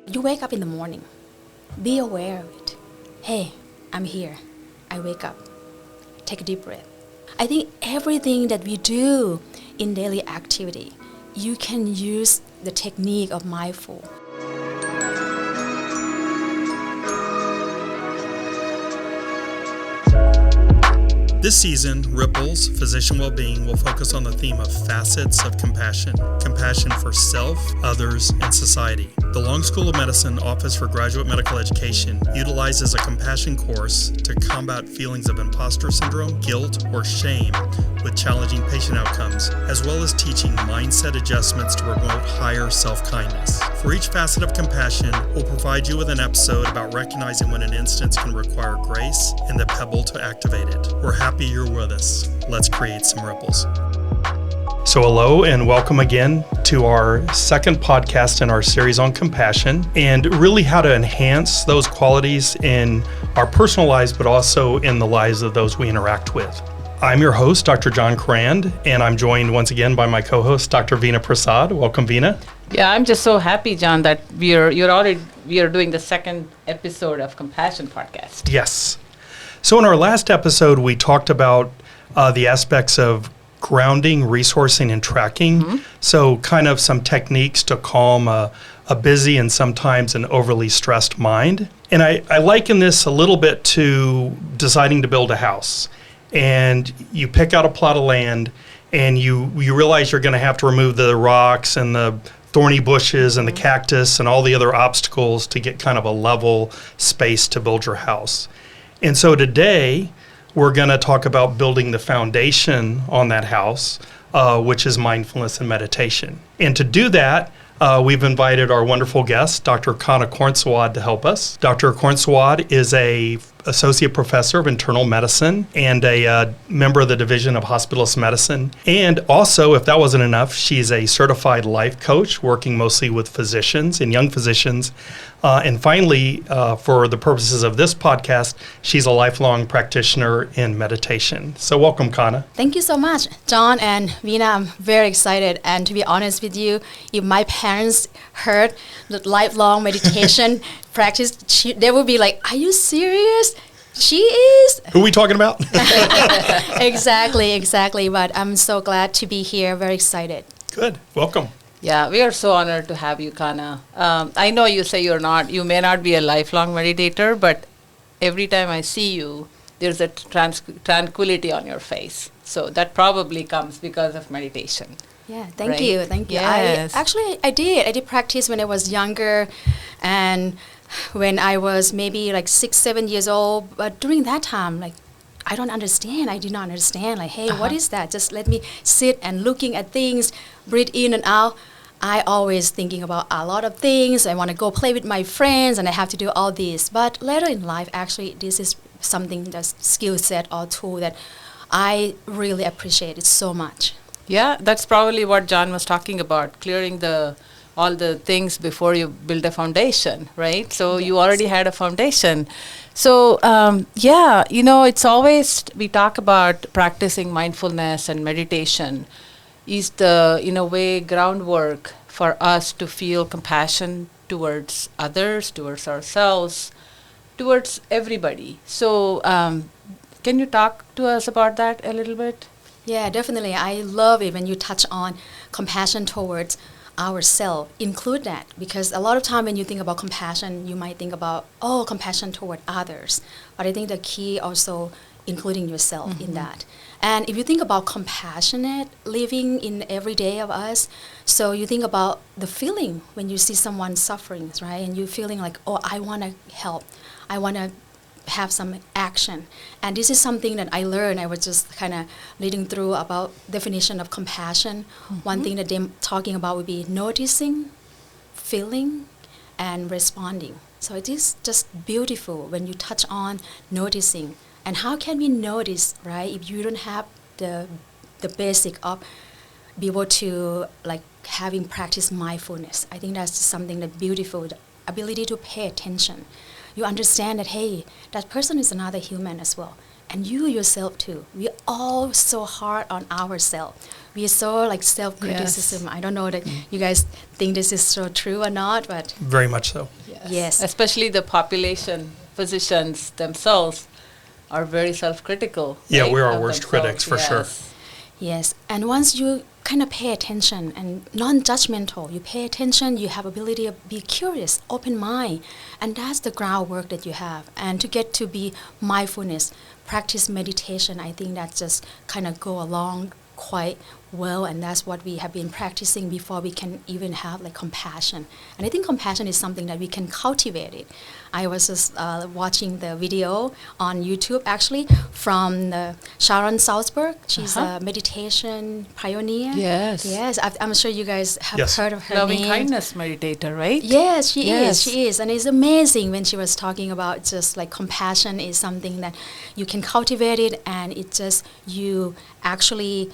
you wake up in the morning. Be aware of it. Hey, I'm here. I wake up. Take a deep breath. I think everything that we do in daily activity, you can use the technique of mindful. This season, Ripples, Physician Wellbeing will focus on the theme of facets of compassion. Compassion for self, others, and society. The Long School of Medicine Office for Graduate Medical Education utilizes a compassion course to combat feelings of imposter syndrome, guilt, or shame with challenging patient outcomes, as well as teaching mindset adjustments to promote higher self-kindness. For each facet of compassion, we'll provide you with an episode about recognizing when an instance can require grace and the pebble to activate it. We're happy you're with us. Let's create some ripples. So hello and welcome again to our second podcast in our series on compassion and really how to enhance those qualities in our personal lives, but also in the lives of those we interact with. I'm your host, Dr. John Crand, and I'm joined once again by my co-host, Dr. Veena Prasad. Welcome, Veena. Yeah, I'm just so happy, John, that we are doing the second episode of Compassion Podcast. Yes. So in our last episode, we talked about the aspects of grounding, resourcing, and tracking. Mm-hmm. So kind of some techniques to calm a busy and sometimes an overly stressed mind. And I liken this a little bit to deciding to build a house. And you pick out a plot of land and you realize you're going to have to remove the rocks and the thorny bushes and the cactus and all the other obstacles to get kind of a level space to build your house. And so today, we're going to talk about building the foundation on that house, which is mindfulness and meditation. And to do that, we've invited our wonderful guest, Dr. Kanapa Kornsawad, to help us. Dr. Kornsawad is a associate professor of internal medicine and a member of the Division of Hospitalist Medicine. And also, if that wasn't enough, she's a certified life coach working mostly with physicians and young physicians. And finally, for the purposes of this podcast, she's a lifelong practitioner in meditation. So welcome, Kana. Thank you so much, John and Veena. I'm very excited. And to be honest with you, if my parents heard the lifelong meditation practice, they would be like, are you serious? She is? Who are we talking about? Exactly. But I'm so glad to be here. Very excited. Good. Welcome. Yeah, we are so honored to have you, Kana. I know you say you may not be a lifelong meditator, but every time I see you, there's a tranquility on your face. So that probably comes because of meditation. Yeah, thank you. Yes. I did practice when I was younger and when I was maybe like 6-7 years old. But during that time, I did not understand. Hey, what is that? Just let me sit and looking at things, breathe in and out. I always thinking about a lot of things. I want to go play with my friends and I have to do all this. But later in life, actually, this is something, that's skill set or tool that I really appreciate it so much. Yeah, that's probably what John was talking about, clearing all the things before you build a foundation, right? So yes. You already had a foundation. So, it's always, we talk about practicing mindfulness and meditation is the, in a way, groundwork for us to feel compassion towards others, towards ourselves, towards everybody. So, can you talk to us about that a little bit? Yeah, definitely. I love it when you touch on compassion towards ourselves. Include that, because a lot of time when you think about compassion, you might think about, compassion toward others. But I think the key also including yourself in that. And if you think about compassionate living in every day of us, so you think about the feeling when you see someone suffering, right? And you're feeling like, I want to help. I want to have some action. And this is something that I learned. I was just kind of reading through about definition of compassion. One thing that they're talking about would be noticing, feeling, and responding. So it is just beautiful when you touch on noticing. And how can we notice, right, if you don't have the basic of be able to having practice mindfulness. I think that's something that beautiful, the ability to pay attention. You understand that, hey, that person is another human as well. and you yourself too. We're all so hard on ourselves. We are so like self-criticism. Yes. I don't know that you guys think this is so true or not, but Very much so. yes. Especially the population physicians themselves are very self-critical. Yeah, right, we're our of worst themselves. critics for sure. Yes. Yes, and once you kind of pay attention and non-judgmental, you pay attention, you have ability to be curious, open mind, and that's the groundwork that you have. And to get to be mindfulness, practice meditation, I think that just kind of go along quite well, and that's what we have been practicing before we can even have like compassion. And I think compassion is something that we can cultivate it. I was just watching the video on YouTube actually from Sharon Salzberg. She's a meditation pioneer. Yes. Yes, I'm sure you guys have Yes. heard of her Loving name. kindness meditator, right? Yes, she Yes. is. She is. And it's amazing when she was talking about just like compassion is something that you can cultivate it, and it's just you actually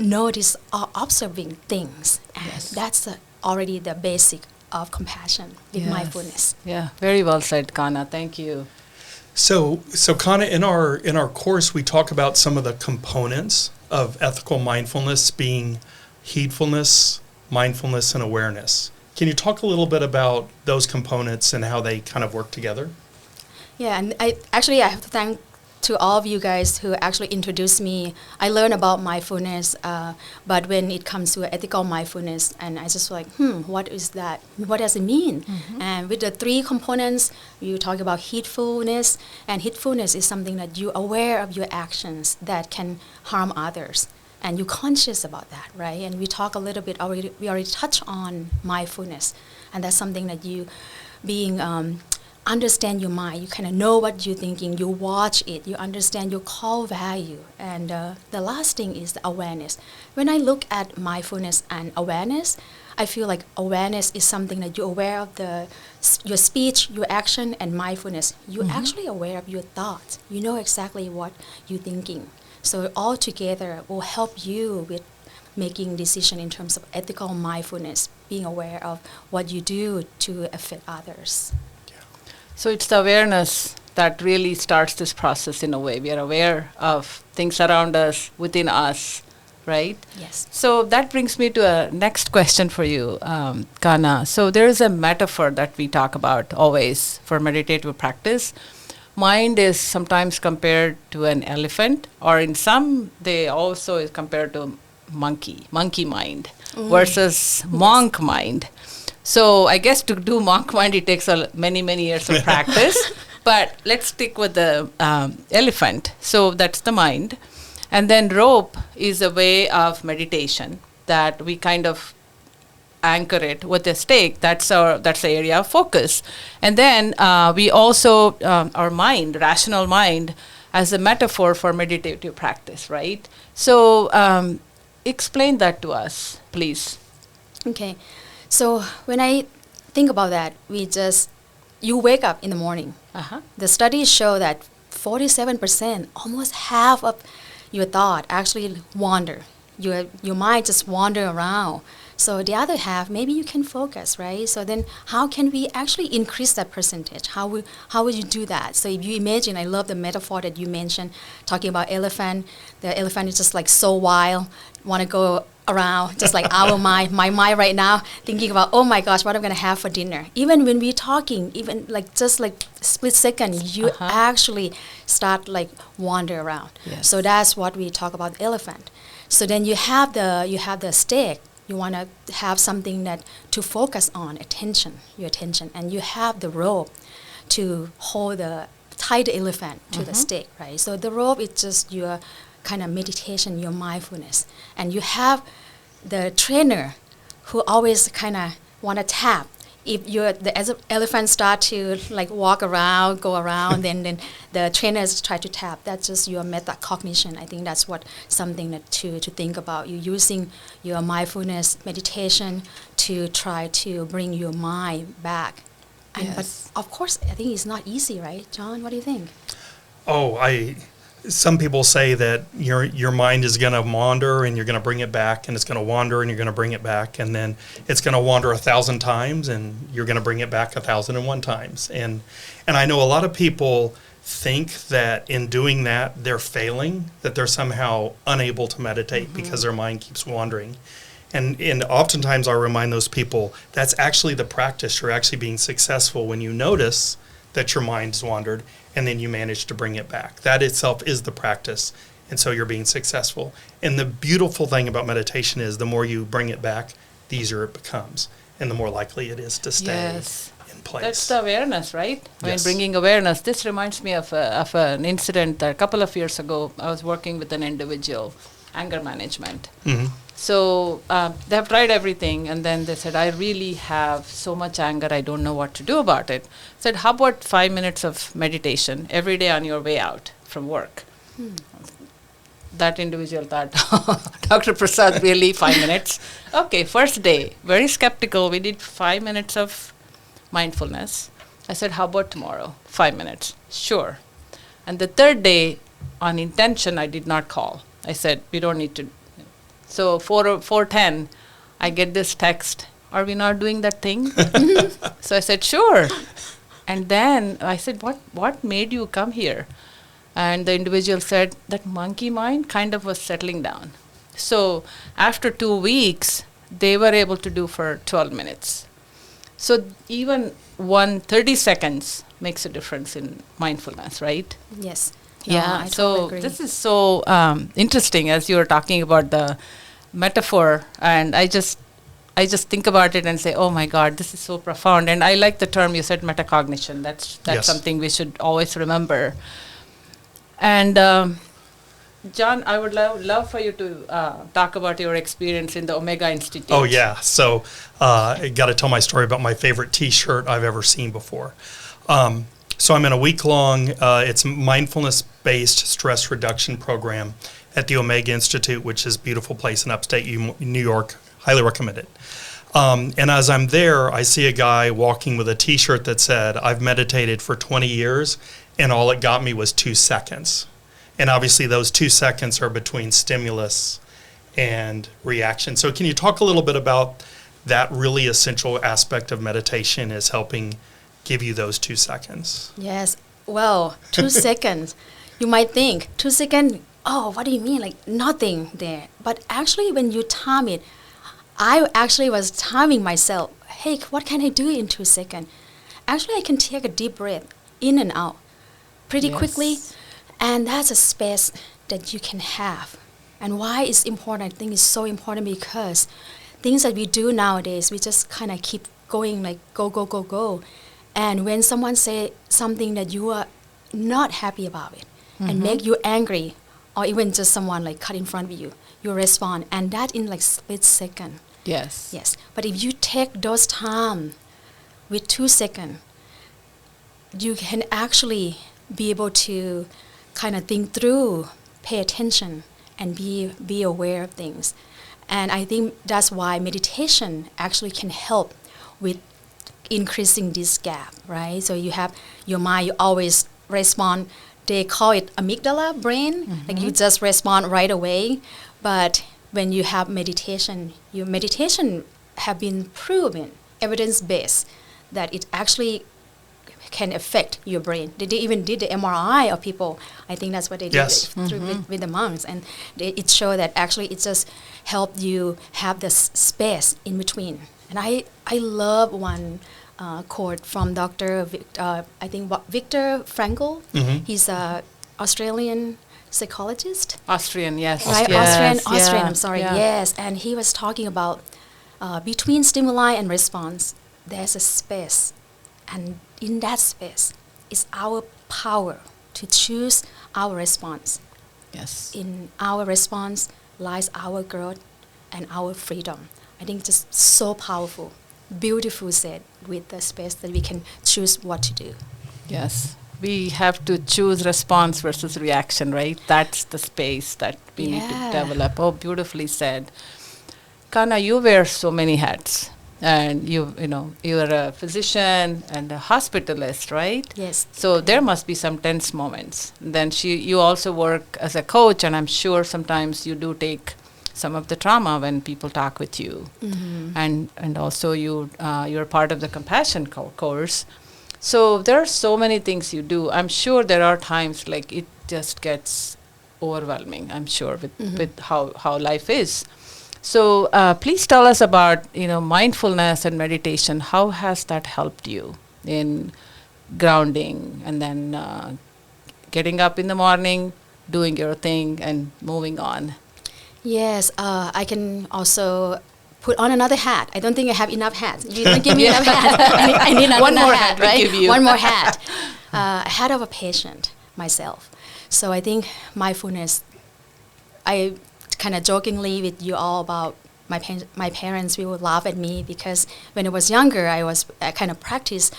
notice or observing things. And Yes. that's already the basic of compassion with Yes. mindfulness. Yeah, very well said, Kana. Thank you. So Kana, in our course, we talk about some of the components of ethical mindfulness being heedfulness, mindfulness, and awareness. Can you talk a little bit about those components and how they kind of work together? Yeah, and I have to thank to all of you guys who actually introduced me. I learned about mindfulness, but when it comes to ethical mindfulness, and I just like, what is that? What does it mean? And with the three components, you talk about heedfulness, and heedfulness is something that you're aware of your actions that can harm others, and you're conscious about that, right? And we talk a little bit already. We already touched on mindfulness, and that's something that you being understand your mind. You kind of know what you're thinking. You watch it. You understand your core value. And the last thing is the awareness. When I look at mindfulness and awareness, I feel like awareness is something that you're aware of your speech, your action, and mindfulness. You're actually aware of your thoughts. You know exactly what you're thinking. So all together will help you with making decision in terms of ethical mindfulness, being aware of what you do to affect others. So it's the awareness that really starts this process in a way. We are aware of things around us, within us, right? Yes. So that brings me to a next question for you, Kana. So there is a metaphor that we talk about always for meditative practice. Mind is sometimes compared to an elephant, or in some, they also is compared to monkey mind versus monk mind. So I guess to do monk mind, it takes many years of practice. But let's stick with the elephant. So that's the mind. And then rope is a way of meditation that we kind of anchor it with a stake. That's the area of focus. And then we also, our mind, rational mind, as a metaphor for meditative practice, right? So explain that to us, please. Okay. So when I think about that, you wake up in the morning. The studies show that 47%, almost half of your thought actually wander. Your mind just wander around. So the other half, maybe you can focus, right? So then how can we actually increase that percentage? How would you do that? So if you imagine, I love the metaphor that you mentioned, talking about elephant. The elephant is just like so wild, want to go around, just like our mind, my mind right now, thinking about, oh my gosh, what I'm going to have for dinner. Even when we're talking, even like just like split second, you actually start like wander around. Yes. So that's what we talk about elephant. So then you have the stick. You want to have something that to focus on, your attention, and you have the rope to tie the elephant to the stick, right? So the rope is just your kind of meditation, your mindfulness, and you have the trainer who always kind of want to tap. If the elephant start to like walk around, go around, then the trainers try to tap. That's just your metacognition. I think that's what something that to think about. You're using your mindfulness meditation to try to bring your mind back. But of course, I think it's not easy, right, John? What do you think? Oh, some people say that your mind is going to wander and you're going to bring it back, and it's going to wander and you're going to bring it back, and then it's going to wander 1,000 times and you're going to bring it back 1,001 times. And I know a lot of people think that in doing that they're failing, that they're somehow unable to meditate because their mind keeps wandering. And oftentimes I remind those people that's actually the practice. You're actually being successful when you notice that your mind's wandered and then you manage to bring it back. That itself is the practice. And so you're being successful. And the beautiful thing about meditation is the more you bring it back, the easier it becomes. And the more likely it is to stay in place. That's the awareness, right? Yes. Bringing awareness. This reminds me of an incident that a couple of years ago. I was working with an individual, anger management. Mm-hmm. So they have tried everything, and then they said, I really have so much anger, I don't know what to do about it. I said, how about 5 minutes of meditation every day on your way out from work? That individual thought, Dr. Prasad, really 5 minutes? Okay, first day, very skeptical. We did 5 minutes of mindfulness. I said, how about tomorrow? 5 minutes. Sure. And the third day, on intention, I did not call. I said, we don't need to. So 4:10, I get this text, are we not doing that thing? So I said, sure. And then I said, what made you come here? And the individual said, that monkey mind kind of was settling down. So after 2 weeks, they were able to do for 12 minutes. So even 30 seconds makes a difference in mindfulness, right? Yes. Yeah, I so totally agree. this is so interesting as you were talking about the metaphor, and I just think about it and say, oh my God, this is so profound. And I like the term you said, metacognition. That's Yes. something we should always remember. And John, I would love for you to talk about your experience in the Omega Institute. Oh, yeah. So I got to tell my story about my favorite T-shirt I've ever seen before. So I'm in a week-long, it's mindfulness-based stress reduction program at the Omega Institute, which is a beautiful place in upstate New York. Highly recommend it. And as I'm there, I see a guy walking with a T-shirt that said, I've meditated for 20 years, and all it got me was 2 seconds. And obviously those 2 seconds are between stimulus and reaction. So can you talk a little bit about that really essential aspect of meditation is helping give you those 2 seconds? Yes. Well, 2 seconds. You might think, 2 seconds, oh, what do you mean? Like nothing there. But actually, when you time it, I actually was timing myself. Hey, what can I do in 2 seconds? Actually, I can take a deep breath in and out pretty quickly. And that's a space that you can have. And why it's important, I think it's so important because things that we do nowadays, we just kind of keep going like go, go, go, go. And when someone say something that you are not happy about it and make you angry, or even just someone like cut in front of you, you respond, and that in like split second. Yes. Yes. But if you take those time with 2 seconds, you can actually be able to kind of think through, pay attention, and be aware of things. And I think that's why meditation actually can help with increasing this gap, right? So you have your mind, you always respond. They call it amygdala brain, like you just respond right away. But when you have meditation, your meditation have been proven, evidence-based, that it actually can affect your brain. They even did the MRI of people. I think that's what they did Yes. with the monks. And it showed that actually it just helped you have this space in between. And I love one quote from Dr. Viktor Frankl. He's an Australian psychologist. Austrian, yes. Right, Yes, Austrian, yeah, I'm sorry, yeah. yes. And he was talking about between stimuli and response, there's a space. And in that space is our power to choose our response. Yes. In our response lies our growth and our freedom. I think it's just so powerful, beautiful said, with the space that we can choose what to do. Yes. We have to choose response versus reaction, right? That's the space that we need to Yeah. develop. Oh, beautifully said. Kana, you wear so many hats. and you're a physician and a hospitalist, right? Yes. So there must be some tense moments. Then you also work as a coach, and I'm sure sometimes you do take some of the trauma when people talk with you, and also you're part of the compassion course. So there are so many things you do. I'm sure there are times like it just gets overwhelming, I'm sure, with how life is. So please tell us about mindfulness and meditation. How has that helped you in grounding and then getting up in the morning, doing your thing, and moving on? Yes, I can also put on another hat. I don't think I have enough hats. You don't give me enough hats. I need another One more hat, hat we right? give you. One more hat. A hat of a patient myself. So I think mindfulness, I kind of jokingly with you all about my parents, we would laugh at me because when I was younger, I kind of practiced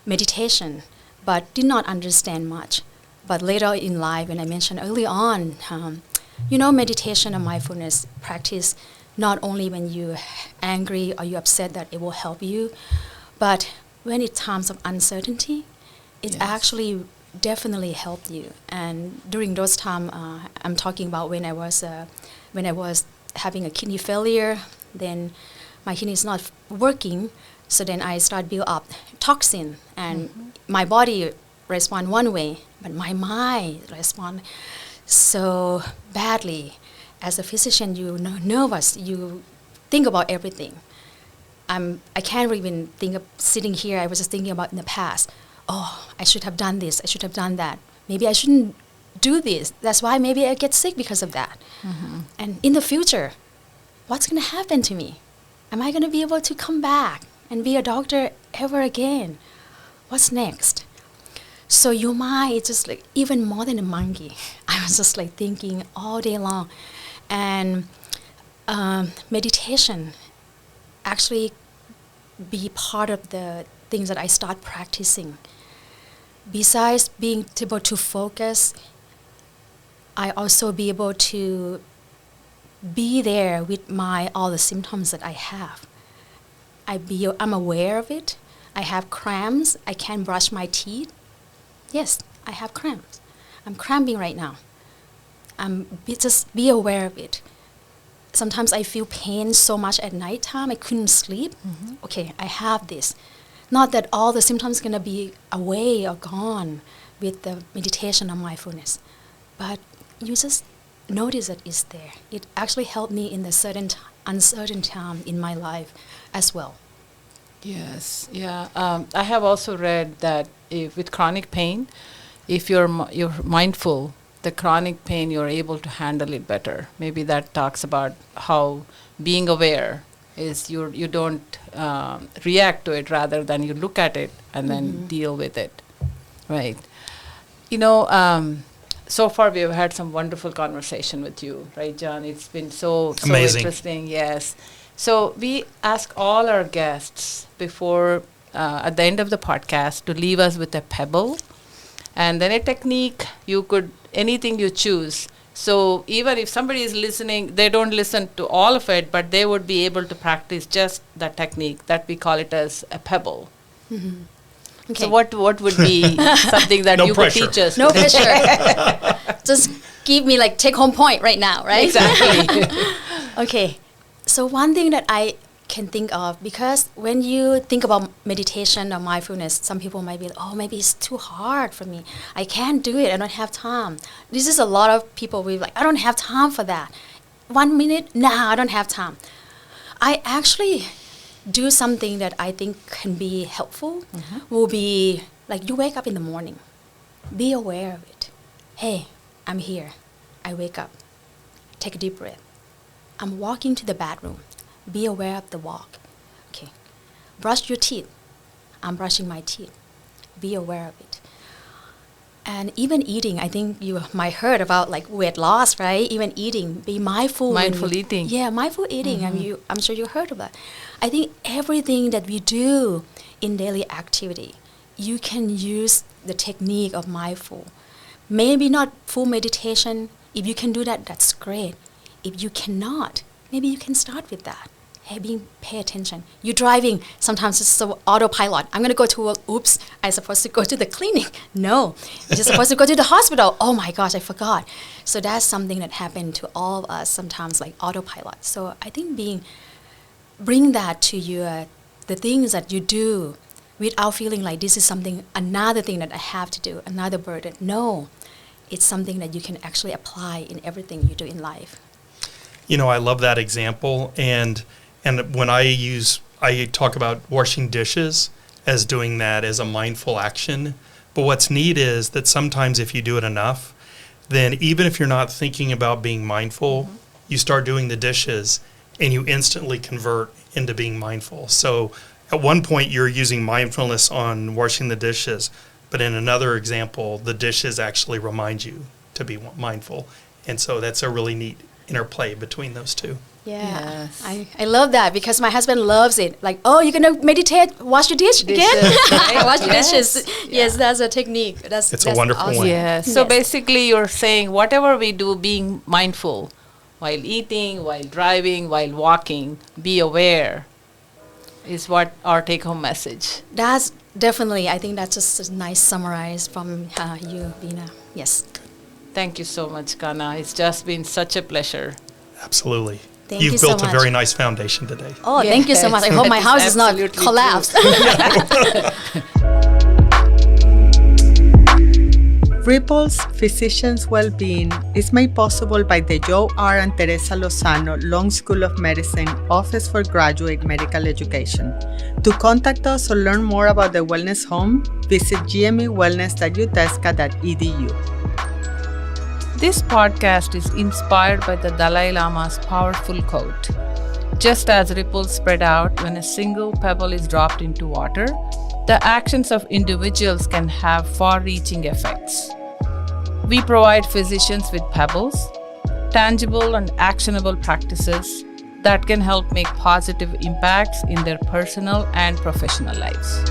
meditation, but did not understand much. But later in life, when I mentioned early on, meditation and mindfulness practice not only when you're angry or you're upset that it will help you, but when it's times of uncertainty, it actually definitely helped you. And during those times, I'm talking about when I was having a kidney failure, then my kidney is not working, so then I start build up toxin, and my body respond one way, but my mind respond so badly. As a physician, you nervous, you think about everything. I can't even think of sitting here. I was just thinking about in the past. Oh, I should have done this. I should have done that. Maybe I shouldn't do this. That's why maybe I get sick because of that. And in the future, what's going to happen to me? Am I going to be able to come back and be a doctor ever again? What's next? So your mind is just like even more than a monkey. I was just like thinking all day long. And meditation actually be part of the things that I start practicing. Besides being able to focus, I also be able to be there with all the symptoms that I have. I'm aware of it. I have cramps. I can't brush my teeth. Yes, I have cramps. I'm cramping right now. Just be aware of it. Sometimes I feel pain so much at nighttime, I couldn't sleep. Okay, I have this. Not that all the symptoms going to be away or gone with the meditation or mindfulness, but you just notice that it's there. It actually helped me in the uncertain time in my life as well. Yes, yeah. I have also read that if with chronic pain, if you're mindful, the chronic pain, you're able to handle it better. Maybe that talks about how being aware is you don't react to it, rather than you look at it and then deal with it, right? So far we have had some wonderful conversation with you, right, John? It's been so Amazing. interesting. Yes. So we ask all our guests before at the end of the podcast to leave us with a pebble, and then a technique. Anything you choose. So even if somebody is listening, they don't listen to all of it, but they would be able to practice just that technique that we call it as a pebble. Okay. So what would be something that No you pressure. could teach us? No pressure. Just give me take home point right now, right? Exactly. Okay. So one thing that I can think of, because when you think about meditation or mindfulness, some people might be like, oh, maybe it's too hard for me. I can't do it. I don't have time. This is a lot of people will be like, I don't have time for that. 1 minute? Nah, I don't have time. I actually do something that I think can be helpful. Will be like you wake up in the morning. Be aware of it. Hey, I'm here. I wake up. Take a deep breath. I'm walking to the bathroom. Be aware of the walk. Okay. Brush your teeth. I'm brushing my teeth. Be aware of it. And even eating, I think you might heard about weight loss, right? Even eating, be mindful. Mindful eating. Yeah, mindful eating. I'm sure you heard of that. I think everything that we do in daily activity, you can use the technique of mindful. Maybe not full meditation. If you can do that, that's great. If you cannot, maybe you can start with that. Hey, pay attention. You're driving. Sometimes it's so autopilot. I'm gonna go to work. Oops, I'm supposed to go to the clinic. No, you're supposed to go to the hospital. Oh my gosh, I forgot. So that's something that happened to all of us sometimes, like autopilot. So I think bring that to the things that you do without feeling like this is another thing that I have to do, another burden. No, it's something that you can actually apply in everything you do in life. You know, I love that example. And when I talk about washing dishes as doing that as a mindful action. But what's neat is that sometimes if you do it enough, then even if you're not thinking about being mindful, you start doing the dishes and you instantly convert into being mindful. So at one point you're using mindfulness on washing the dishes, but in another example, the dishes actually remind you to be mindful. And so that's a really neat interplay between those two. Yeah, Yes. I love that because my husband loves it. Like, oh, you're gonna meditate, wash your dish again? right? Wash Yes. dishes. Yeah. Yes, that's a technique. It's a that's wonderful awesome. one. Yeah. So Yes. basically, you're saying whatever we do, being mindful while eating, while driving, while walking, be aware is what our take-home message. That's definitely. I think that's just a nice summarize from you, Veena. Yes. Thank you so much, Kana. It's just been such a pleasure. Absolutely. Thank You've you so built a much. very nice foundation today. Oh, thank you so much. I hope my That is house is not absolutely true. collapsed. Ripple's Physicians Wellbeing is made possible by the Joe R. and Teresa Lozano Long School of Medicine Office for Graduate Medical Education. To contact us or learn more about the Wellness Home, visit gmewellness.utesca.edu. This podcast is inspired by the Dalai Lama's powerful quote. Just as ripples spread out when a single pebble is dropped into water, the actions of individuals can have far-reaching effects. We provide physicians with pebbles, tangible and actionable practices that can help make positive impacts in their personal and professional lives.